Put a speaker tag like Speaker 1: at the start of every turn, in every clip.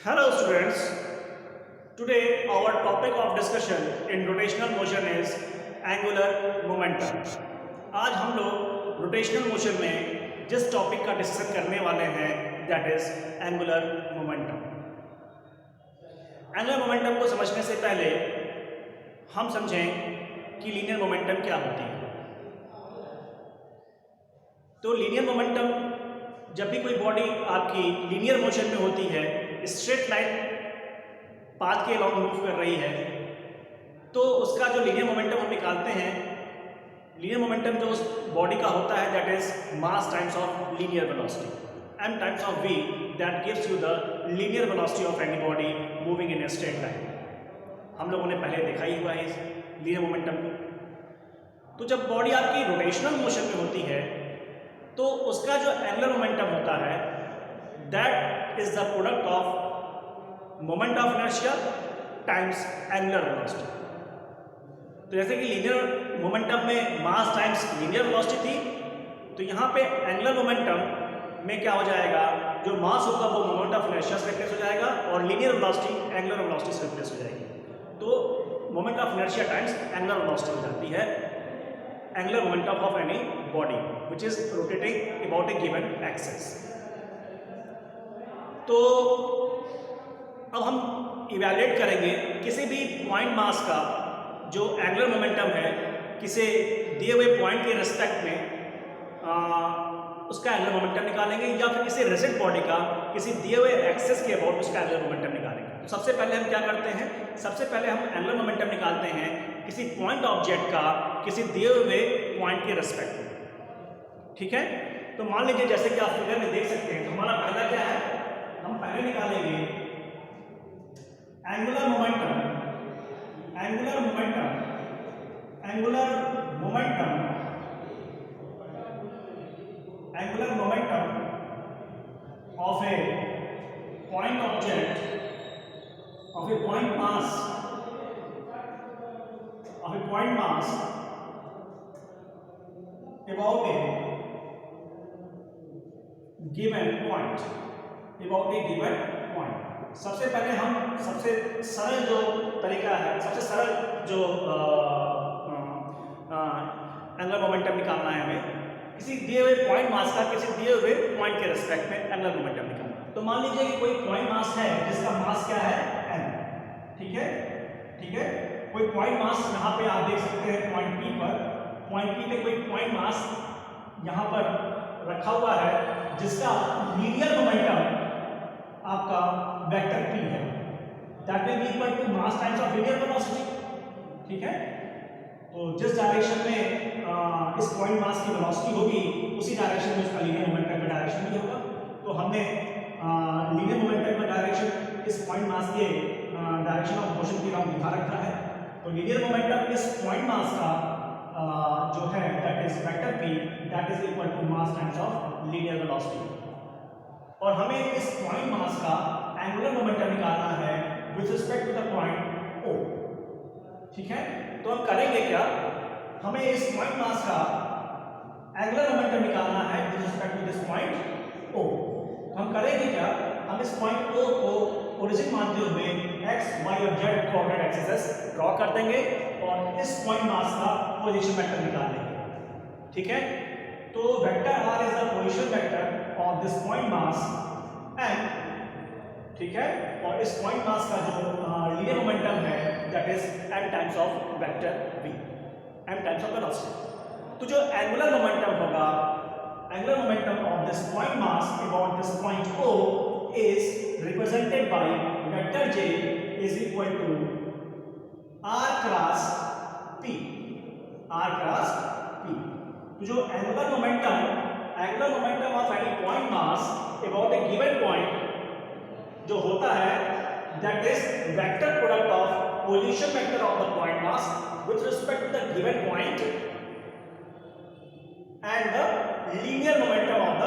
Speaker 1: Hello students, today our topic of discussion in rotational motion is angular momentum. आज हम लोग rotational motion में जिस टॉपिक का डिस्कशन करने वाले हैं that is angular momentum. Angular momentum को समझने से पहले हम समझें कि linear momentum क्या होती है. तो linear momentum जब भी कोई बॉडी आपकी लीनियर मोशन में होती है, स्ट्रेट लाइन पाथ के अलॉन्ग मूव कर रही है, तो उसका जो लीनियर मोमेंटम हम निकालते हैं, लीनियर मोमेंटम जो उस बॉडी का होता है that is mass times of linear velocity M times of V that gives you the linear velocity of any body moving in a straight line. हम लोगों ने पहले देखा ही हुआ है इस लीनियर मोमेंटम को. तो जब बॉडी आपकी रोटेशनल मोशन में होती है तो उसका जो एंगुलर मोमेंटम होता है that is the product of moment of inertia times angular velocity. तो जैसे कि लीनियर मोमेंटम में मास टाइम्स लीनियर वेलोसिटी थी, तो यहाँ पे एंगुलर मोमेंटम में क्या हो जाएगा, जो मास होगा वो मोमेंट ऑफ इनर्शिया से रिप्लेस हो जाएगा और लीनियर वेलोसिटी एंगुलर वेलोसिटी से रिप्लेस हो जाएगी. तो moment of inertia times angular velocity हो जाती है angular momentum of any body which is rotating about a given axis. तो अब हम इवैल्यूएट करेंगे किसी भी पॉइंट मास का जो एंगुलर मोमेंटम है किसी दिए हुए पॉइंट के रिस्पेक्ट में उसका एंगुलर मोमेंटम निकालेंगे, या फिर किसी रिजिड बॉडी का किसी दिए हुए एक्सिस के अबाउट उसका एंगुलर मोमेंटम निकालेंगे. तो सबसे पहले हम क्या करते हैं, सबसे पहले हम एंगुलर मोमेंटम निकालते हैं किसी पॉइंट ऑब्जेक्ट का किसी दिए हुए पॉइंट के रिस्पेक्ट में. ठीक है, तो मान लीजिए जैसे कि आप फिगर में देख सकते हैं, तो हमारा पहला क्या है, हम पहले निकालेंगे angular momentum, angular momentum, angular momentum, angular momentum of A point object of A point mass, of a point mass about a given point, about a given point. सबसे पहले हम सबसे सरल जो तरीका है, सबसे सरल जो एंगुलर मोमेंटम निकालना है हमें किसी दिए हुए पॉइंट मास का किसी दिए हुए पॉइंट के रिस्पेक्ट में एंगुलर मोमेंटम निकालना. तो मान लीजिए कि कोई पॉइंट मास है जिसका मास क्या है m. ठीक है, ठीक है, कोई पॉइंट मास यहाँ पे आप देख सकते हैं पॉइंट P पर, पॉइंट P पे कोई पॉइंट मास यहाँ पर रखा हुआ है जिसका लीनियर मोमेंटम आपका वेक्टर P है, that will be equal to mass times of linear velocity. ठीक है, तो जिस डायरेक्शन में इस पॉइंट मास की वेलोसिटी होगी उसी डायरेक्शन में उसका लीनियर मोमेंटम का डायरेक्शन भी होगा. तो हमने लीनियर मोमेंटम का डायरेक्शन इस पॉइंट मास के डायरेक्शन ऑफ मोशन की हम दिखा रखा है. तो लीनियर मोमेंटम इस पॉइंट मास का जो है that is vector p that is equal to mass times of linear velocity. और हमें इस पॉइंट मास का एंगुलर मोमेंटम निकालना है with respect to the point O. ठीक है, तो हम करेंगे क्या, हमें इस पॉइंट मास का एंगुलर मोमेंटम निकालना है with respect to this point O. हम करेंगे क्या, हम इस पॉइंट O को ओरिजिन मानते हुए x, y और z कोऑर्डिनेट एक्सिस ड्रॉ कर देंगे और इस पॉइंट मास का पोजीशन वेक्टर निकाल लेंगे. ठीक है, तो vector r is the position vector of this point mass m. ठीक है, और इस पॉइंट मास का जो लीनियर मोमेंटम है that is m times of vector v, m times of velocity. तो जो एंगुलर मोमेंटम होगा, angular momentum of this point mass about this point O is represented by vector j is equal to r cross p, r cross p. तो जो angular momentum of any point mass about a given point जो होता है that is vector product of position vector of the point mass with respect to the given point and the linear momentum of the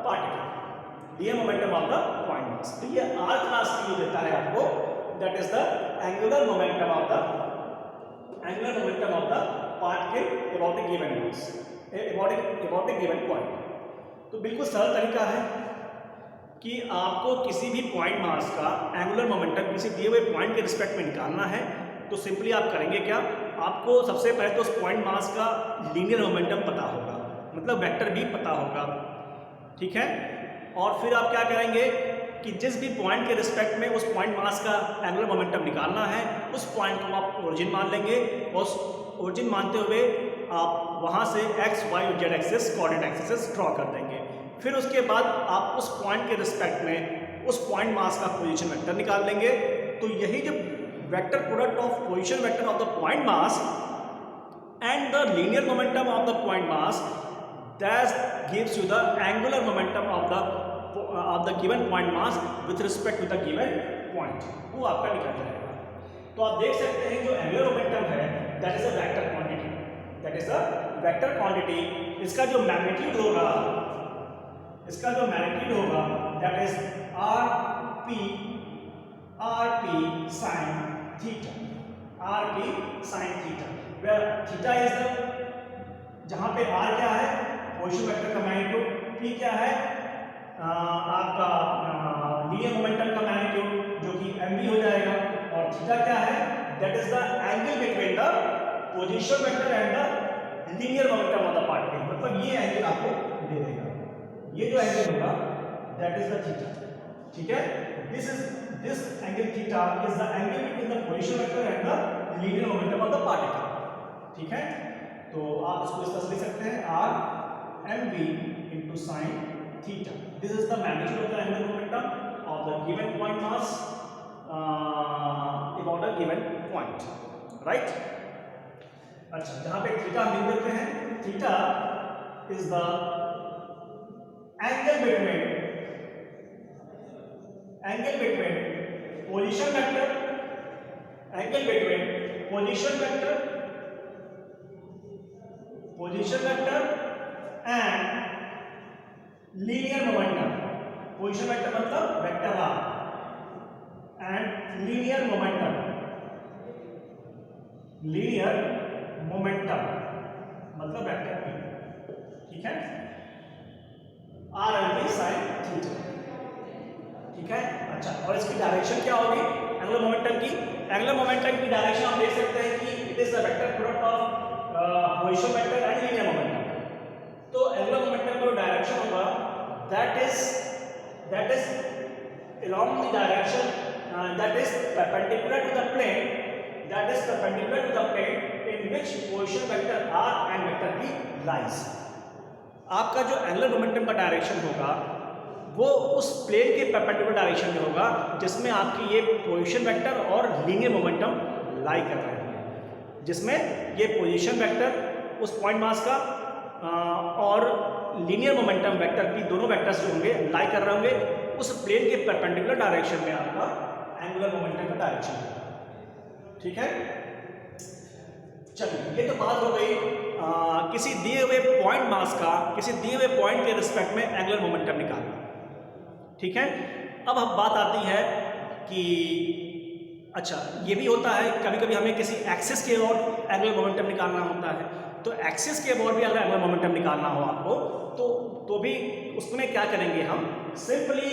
Speaker 1: particle, linear momentum of the point mass. तो ये r cross की देता है आपको, that is the angular momentum of the particle about a given mass, about a given point. तो बिल्कुल सरल तरीका है. कि आपको किसी भी पॉइंट मास का एंगुलर मोमेंटम किसी दिए हुए पॉइंट के रिस्पेक्ट में निकालना है, तो सिंपली आप करेंगे क्या, आपको सबसे पहले तो उस पॉइंट मास का लीनियर मोमेंटम पता होगा, मतलब वेक्टर भी पता होगा, ठीक है। और फिर आप क्या करेंगे कि जिस भी पॉइंट के रिस्पेक्ट में उस पॉइंट मास का एंगुलर मोमेंटम निकालना है, उस पॉइंट को आप ओरिजिन मान लेंगे, और उस ओरिजिन मानते हुए आप वहाँ से एक्स वाई और Z axis coordinate axis draw कर देंगे। फिर उसके बाद आप उस पॉइंट के रिस्पेक्ट में उस पॉइंट मास का पोजीशन वेक्टर निकाल लेंगे। तो यही जो vector product of position vector of the point mass and the linear momentum of the point mass, that gives you the angular momentum of the given point mass with respect to the given point, वो आपका निकल जाएगा। तो आप देख सकते हैं जो एंगुलर मोमेंटम है that is a vector quantity, that is a vector quantity. इसका जो मैग्नीट्यूड होगा, इसका जो मैग्नीट्यूड होगा that is R P sine theta, R P sine theta, where theta is the, जहां पे आर क्या है पोजीशन वेक्टर का मैग्नीट्यूड, पी क्या है आपका लीनियर मोमेंटम का मैग्नीट्यूड जो कि mv हो जाएगा, और थीटा क्या है that is the angle between the position vector and the linear momentum of the particle, मतलब ये एंगल आपको दे देगा, ये जो एंगल होगा दैट इज द थीटा, ठीक है। This angle theta is the angle between the position vector and the linear momentum of the particle, ठीक है। तो आप इसको इस तरह से लिख सकते हैं r mv into sin theta, this is the magnitude of the angular momentum of the given point mass about a given point, right। अच्छा, जहां पे थीटा हम लिख देते हैं, theta is the angle between position vector, angle between position vector and linear momentum, position vector मतलब vector r and linear momentum मतलब vector p, ठीक है, r mv sin थीटा, ठीक है। अच्छा, और इसकी डायरेक्शन क्या होगी एंगुलर मोमेंटम की, एंगुलर मोमेंटम की डायरेक्शन आप देख सकते हैं कि it is the vector product of position vector and linear momentum. तो एंगुलर मोमेंटम का डायरेक्शन होगा that is along the direction that is perpendicular to the plane, in which position vector r and vector p lies। आपका जो angular momentum का direction होगा वो उस plane के परपेंडिकुलर डायरेक्शन में होगा जिसमें आपकी ये पोजीशन वेक्टर और लीनियर मोमेंटम लाई कर रहे हैं, जिसमें ये पोजीशन वेक्टर उस पॉइंट मास का और लीनियर मोमेंटम वेक्टर पी, दोनों वेक्टर्स जो होंगे लाई कर रहे होंगे उस प्लेन के परपेंडिकुलर डायरेक्शन में आपका एंगुलर मोमेंटम का डायरेक्शन होगा, ठीक है। चलिए, ये तो बात हो गई किसी दिए हुए पॉइंट मास का किसी दिए हुए पॉइंट के रिस्पेक्ट में एंगुलर मोमेंटम निकालना, ठीक है। अब बात आती है कि अच्छा, ये भी होता है कभी कभी हमें किसी एक्सिस के अबाउट एंगुलर मोमेंटम निकालना होता है, तो एक्सिस के अबाउट भी अगर एंगुलर मोमेंटम निकालना हो आपको तो भी उसमें क्या करेंगे, हम सिंपली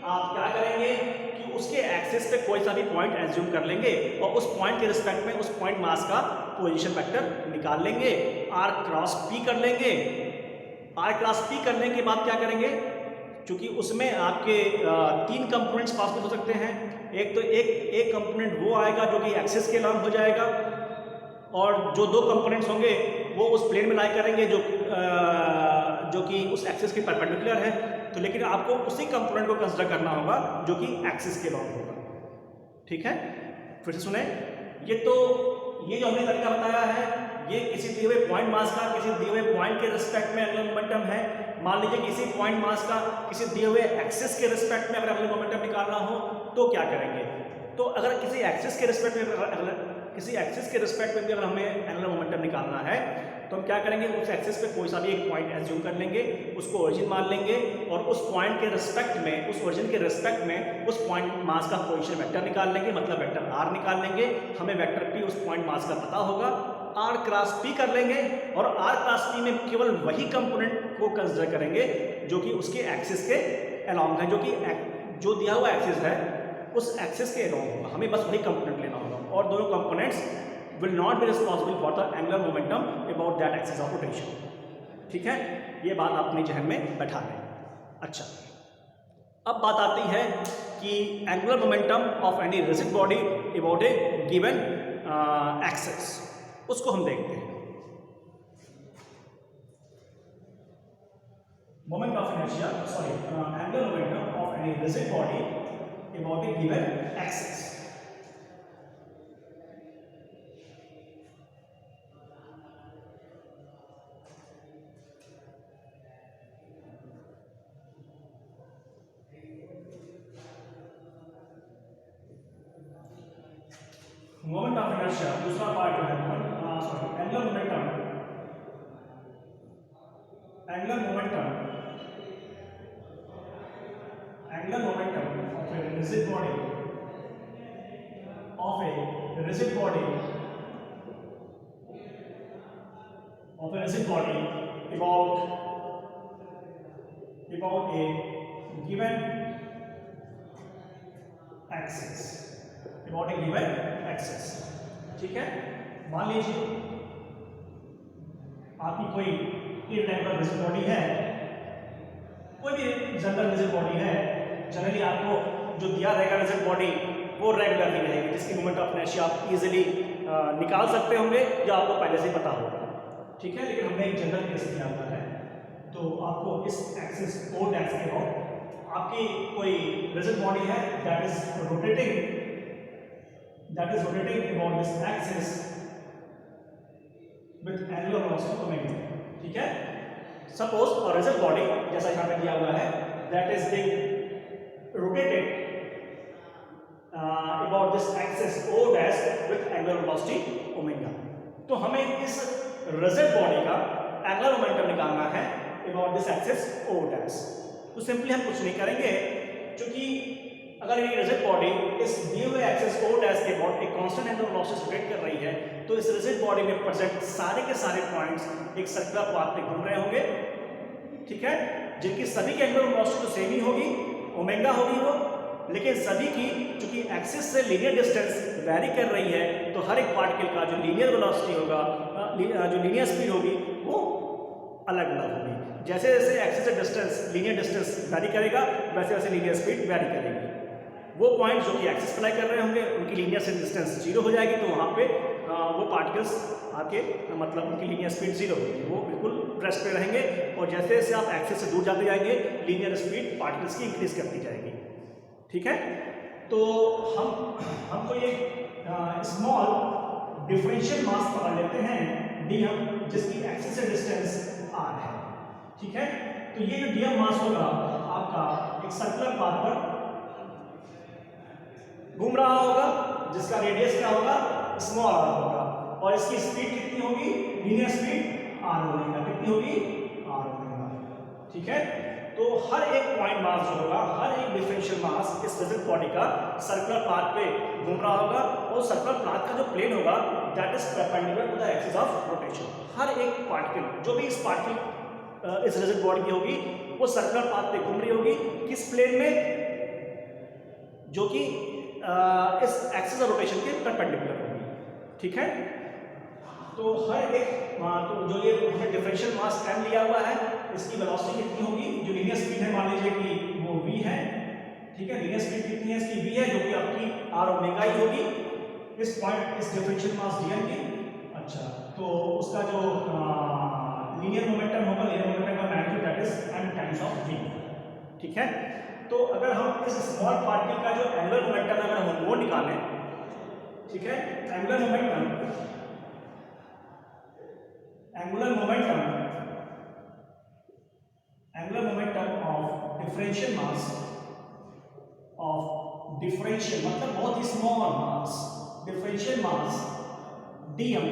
Speaker 1: आप क्या करेंगे कि उसके एक्सिस पे कोई सा भी पॉइंट एज्यूम कर लेंगे और उस पॉइंट के रिस्पेक्ट में उस पॉइंट मास का पोजीशन वेक्टर निकाल लेंगे, r क्रॉस p कर लेंगे। r क्रॉस p करने के बाद क्या करेंगे, क्योंकि उसमें आपके तीन कंपोनेंट्स पॉसिबल हो सकते हैं, एक तो एक कंपोनेंट वो आएगा जो कि एक्सिस के नाम हो जाएगा, और जो दो कंपोनेंट्स होंगे वो उस प्लेन में लाई करेंगे जो कि उस एक्सिस के परपेंडिकुलर है। तो लेकिन आपको उसी कंपोनेंट को कंसिडर करना होगा जो कि एक्सिस के लॉन्ग होगा, ठीक है। फिर से सुने, ये जो हमने तरीका बताया है ये किसी दिए हुए पॉइंट मास का किसी दिए हुए पॉइंट के रिस्पेक्ट में एंगुलर मोमेंटम है। मान लीजिए किसी पॉइंट मास का किसी दिए हुए एक्सिस के रिस्पेक्ट में अगर एंगुलर मोमेंटम निकालना हो तो क्या करेंगे, तो अगर किसी एक्सिस के रिस्पेक्ट में भी अगर हमें एंगुलर मोमेंटम निकालना है तो हम क्या करेंगे, उस एक्सिस पे कोई सा भी एक पॉइंट एज्यूम कर लेंगे, उसको ओरिजिन मान लेंगे और उस पॉइंट के रिस्पेक्ट में उस ओरिजिन के रिस्पेक्ट में उस पॉइंट मास का पोजीशन वेक्टर निकाल लेंगे, मतलब वेक्टर r निकाल लेंगे। हमें वेक्टर p उस पॉइंट मास का पता होगा, r क्रॉस p कर लेंगे और r क्रॉस p में केवल वही कंपोनेंट को कंसिडर करेंगे जो कि उसके एक्सिस के अलॉन्ग है, जो कि जो दिया हुआ एक्सिस है उस एक्सिस के अलॉन्ग होगा। हमें बस वही कंपोनेंट लेना होगा और दोनों components will not be responsible for the angular momentum about that axis of rotation. ठीक है, ये बात आप अपने जहन में बैठा लें। अच्छा, अब बात आती है कि angular momentum of any rigid body about a given axis, उसको हम देखते हैं। Moment of inertia, angular momentum of any rigid body about a given axis. Moment of inertia, दूसरा पार्ट जो है angular momentum of a rigid body about a given axis। ठीक है, मान लीजिए आपकी कोई इरेगुलर रिजिड बॉडी है, कोई भी जनरल रिजिड बॉडी है, जनरली आपको जो दिया रहेगा रिजिड बॉडी वो रेगुलर ही रहेगी, जिसकी मोमेंट ऑफ इनर्शिया आप इजीली निकाल सकते होंगे जो आपको पहले से पता होगा। ठीक है, लेकिन हमने एक जनरल केस लिया हुआ है, तो आपको इस एक्सिस ओ डैश के बाद आपकी कोई रिजिड बॉडी है that is rotating about this axis with angular velocity omega. ठीक है, सपोज और रिजिड बॉडी जैसा यहाँ पे दिया हुआ है that is being rotated about this axis O dash with angular velocity omega. तो हमें इस रिजिड बॉडी का एंगुलर मोमेंटम निकालना है about this axis O dash. तो सिंपली हम कुछ नहीं करेंगे, क्योंकि अगर ये रिजिड बॉडी इस दिए हुए एक्सिस ओ डैश के अबाउट एक कांस्टेंट एंगुलर वेलोसिटी से रोटेट कर रही है, तो इस रिजिड बॉडी में प्रेजेंट सारे के सारे पॉइंट्स एक सर्कुलर पाथ पे घूम रहे होंगे। ठीक है, जिनकी सभी की एंगुलर वेलोसिटी तो सेम ही होगी, ओमेगा होगी वो, लेकिन सभी की चूंकि एक्सिस से लीनियर डिस्टेंस वैरी कर रही है, तो हर एक पार्टिकल का जो लीनियर वेलोसिटी होगा, जो लीनियर स्पीड होगी वो अलग अलग होगी। जैसे जैसे एक्सिस से डिस्टेंस लीनियर डिस्टेंस वैरी करेगा, वैसे वैसे लीनियर स्पीड वैरी करेगी। वो पॉइंट जो कि एक्सिस अप्लाई कर रहे होंगे उनकी लीनियर से डिस्टेंस जीरो हो जाएगी, तो वहाँ पे वो पार्टिकल्स आके मतलब उनकी लीनियर स्पीड जीरो होगी, वो बिल्कुल रेस्ट पे रहेंगे। और जैसे जैसे आप एक्सिस से दूर जाते जाएंगे लीनियर स्पीड पार्टिकल्स की इंक्रीज करती जाएगी। ठीक है, तो हमको ये स्मॉल डिफरेंशियल मास पकड़ लेते हैं dm, जिसकी एक्सिस से डिस्टेंस r है। ठीक है, तो ये जो dm मास होगा आपका एक सर्कुलर पाथ पर घूम रहा होगा, जिसका रेडियस क्या होगा, स्मॉल r होगा, और इसकी स्पीड कितनी होगी, लीनियर स्पीड r ओमेगा, कितनी होगी, r ओमेगा। ठीक है, तो हर एक पॉइंट मास जो होगा, हर एक डिफरेंशियल मास इस रिजिड बॉडी का सर्कुलर पाथ पे घूम रहा होगा, और सर्कुलर पाथ का जो प्लेन होगा that is perpendicular to the axis of rotation. हर एक पार्टिकल, जो भी इस पार्टिकल इस रिजिड बॉडी की होगी, वो सर्कुलर पाथ पे घूम रही होगी, किस प्लेन में, जो कि इस एक्सिस ऑफ रोटेशन के परपेंडिकुलर होगी। ठीक है, तो हर एक तो जो ये डिफरेंशियल मास m लिया हुआ है, इसकी वेलोसिटी कितनी होगी, जो लीनियर स्पीड है मान लीजिए कि वो v है। ठीक है, लीनियर स्पीड कितनी है इसकी, v है, जो कि आपकी r ओमेगा ही होगी इस पॉइंट इस डिफरेंशियल मास dm की। अच्छा, तो उसका जो लीनियर मोमेंटम होगा, लीनियर मोमेंटम का magnitude that is m times of v। ठीक है, तो अगर हम इस स्मॉल पार्टिकल का जो एंगुलर मोमेंटम अगर हम वो निकालें, ठीक है, एंगुलर मोमेंटम ऑफ डिफरेंशियल मतलब बहुत ही small mass, differential mass dm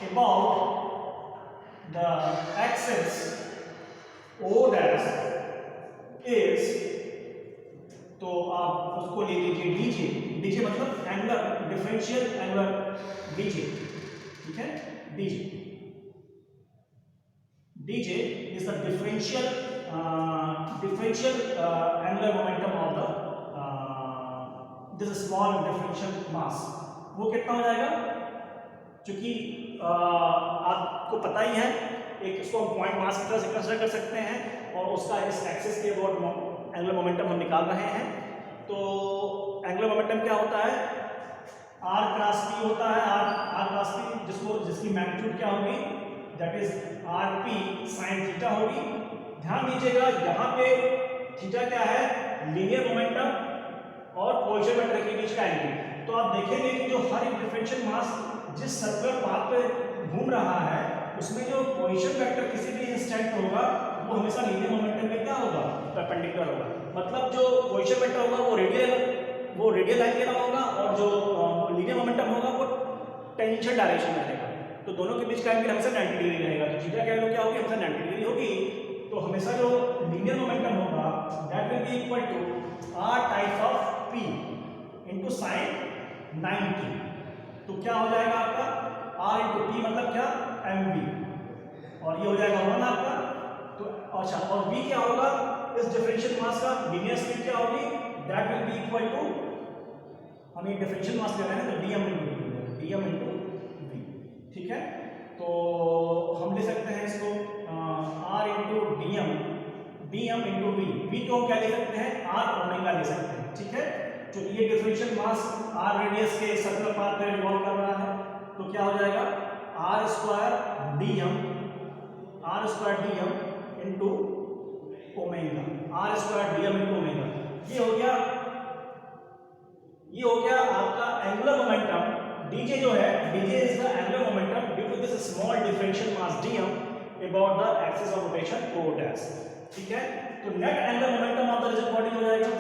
Speaker 1: about the axis O dash is, तो आप उसको ले लीजिए dj, dj मतलब एंगुलर डिफरेंशियल एंगुलर dj। ठीक है, dj is the differential differential angular momentum of the this small differential mass, वो कितना हो जाएगा? क्योंकि आपको पता ही है एक इसको हम पॉइंट मास की तरह से कंसीडर कर सकते हैं और उसका इस एक्सिस के अबाउट एंगुलर मोमेंटम हम निकाल रहे हैं। तो एंगुलर मोमेंटम क्या होता है? r क्रॉस p होता है, r क्रॉस p जिसकी मैग्नीट्यूड क्या होगी? That is rp sin theta होगी। ध्यान दीजिएगा यहाँ पे थीटा क्या है? लीनियर मोमेंटम और पोजीशन वेक्टर के बीच का एंगल। तो आप देखेंगे कि जो हर एक डिफरेंशियल मास जिस सर्कुलर पाथ पे घूम रहा है उसमें जो पोजीशन वेक्टर किसी भी इंस्टेंट होगा वो हमेशा लीनियर मोमेंटम में क्या होगा? परपेंडिकुलर होगा। मतलब जो पोजीशन वेक्टर होगा वो रेडियल लाइन के नाम होगा और जो लीनियर मोमेंटम होगा वो टेंजेंशियल डायरेक्शन में रहेगा। तो दोनों के बीच का एंगल हमेशा 90 डिग्री रहेगा। तो थीटा क्या वैल्यू क्या होगी? हमेशा 90 डिग्री होगी। तो हमेशा जो लीनियर मोमेंटम होगा that will be equal to r times of p into sin 90। तो क्या हो जाएगा आपका? r इनटू p मतलब क्या? mv, और ये हो जाएगा 1 आपका। तो अच्छा, और v क्या होगा? इस डिफरेंशियल मास का लीनियर स्पीड क्या होगी? That will be equal to, हमें डिफरेंशियल मास लेना है तो dm इनटू v, ठीक है। तो हम ले सकते हैं इसको r into dm into v को हम क्या ले सकते हैं? r ओमेगा ले सकते हैं, ठीक है। तो ये डिफरेंशियल मास r रेडियस के सर्कुलर पाथ पे रिवॉल्व कर रहा है, तो क्या हो जाएगा? r square dm into omega, r square dm into omega. ये हो गया आपका एंगुलर मोमेंटम। dj जो है, dj is the angular momentum due to this small differential mass dm about the axis of rotation o dash, ठीक है। तो net angular momentum of the rigid body हो जाएगा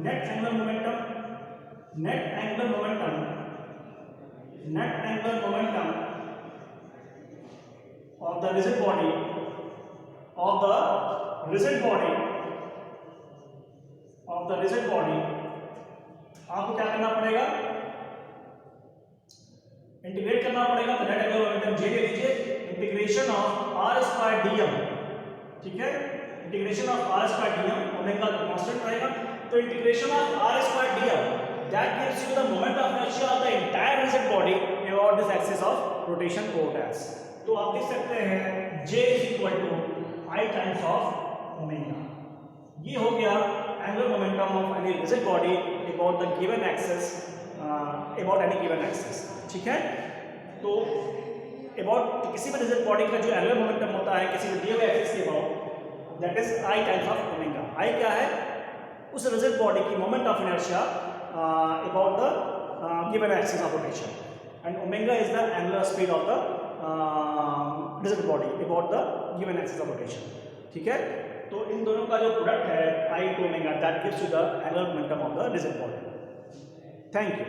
Speaker 1: net angular momentum of the rigid body आपको क्या करना पड़ेगा? Integrate करना पड़ेगा। तो नेट एंगुलर मोमेंटम j ले लीजिए, integration of r square dm, ठीक है। Integration of r square dm, omega तो कांस्टेंट रहेगा। तो integration of r square dm that gives you the moment of inertia of the entire rigid body about this axis of rotation o dash। तो आप लिख सकते हैं j is equal to I times of omega। ये हो गया angular momentum of any rigid body about the given axis, about any given axis, ठीक है। तो about किसी भी rigid body का जो angular momentum होता है किसी भी दिए हुए axis के about, that is I times of omega। I क्या है? उस rigid body की moment of inertia about the given axis of rotation, and omega is the angular speed of the rigid body about the given axis of rotation, ठीक है। तो इन दोनों का जो प्रोडक्ट है I to omega that gives you the angular momentum of the rigid body। Thank you.